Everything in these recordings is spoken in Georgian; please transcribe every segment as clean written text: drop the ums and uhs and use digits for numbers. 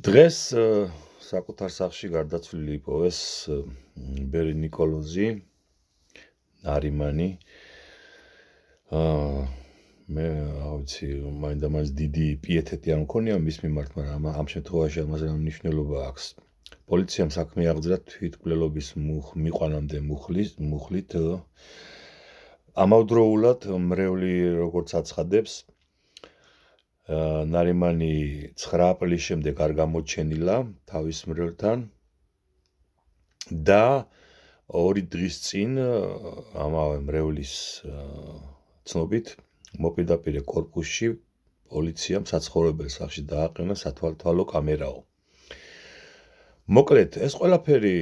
დღეს საკუთარ სახლში გარდაცვლილი იპოვეს ბერი ნიკოლოზი, ნარიმანი. მე ავიცი, მაინდა-მაინც დიდი პიეთეტი არ მქონია მის მიმართ, მაგრამ ამ შემთხვევაში ამაზე მნიშვნელობა აქვს. პოლიციამ საქმე აღძრა თვითმკვლელობის მიყვანამდე მუხლით. ამავდროულად მრევლი როგორც აცხადებს, ნარიმანი 9 აპრილის შემდეგ არ გამოჩენილა თავის მრევლთან და 2 დღის წინ ამავე მრევლის ცნობით მოპირდაპირე კორპუსში პოლიციამ საცხოვრებელ სახლში დააყენა სათვალთვალო კამერაო. მოკლედ, ეს ყველაფერი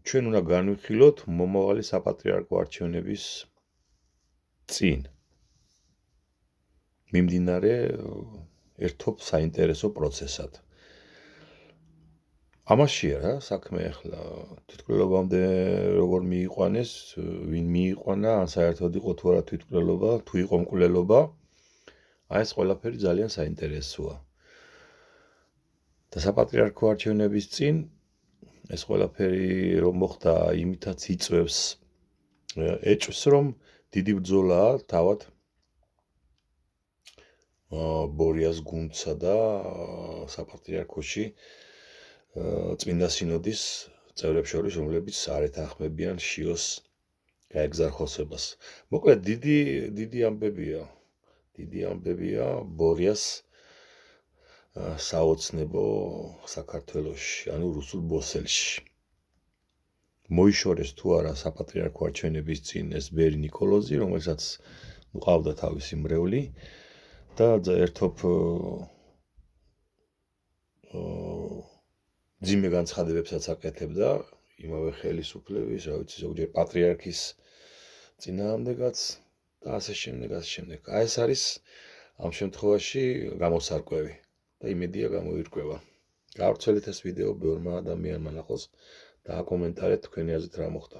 ჩვენ უნდა განვიხილოთ მომავალი საპატრიარქო არჩევნების წინ. მიმდინარე ერთობ საინტერესო პროცესად. ამაშია რა საქმე ახლა თვითმკვლელობამდე როგორ მიიყვანეს, ვინ მიიყვანა, ან საერთოდ იყო თუ არა თვითმკვლელობა, თუ იყო მკვლელობა, აი ეს ყველაფერი ძალიან საინტერესოა. და საპატრიარქო არჩევნების წინ ეს ყველაფერი რომ მოხდა, იმითაც იწვევს, ეჭვს რომ დიდი ბრძოლაა თავად ბორიას გუნდსა და საპატრიარქოში წმინდა სინოდის წევრებს შორის, რომლებიც არ ეთანხმებიან შიოს გაეგზარხოსებას. მოკლედ, დიდი ამბებია ბორიას საოცნებო საქართველოში, ანუ რუსულ ბოსელში. მოიშორეს თუ არა საპატრიარქო არჩევნების წინ ეს ბერი ნიკოლოზი, რომელსაც მყავდა თავისი მრევლი და ერთობ ძიმე განცხადებებსაც აკეთებდა იმავე ხელისუფლების, რა ვიცი, ზოგჯერ პატრიარქის წინააღმდეგაც და ასე შემდეგ. აი ეს არის ამ შემთხვევაში გამოსარკვევი და იმედია გამოირკვევა. გავრცელეთ ეს ვიდეო ბევრმა ადამიანმა ნახოს და აკომენტარეთ თქვენი აზრით რა მოხდა.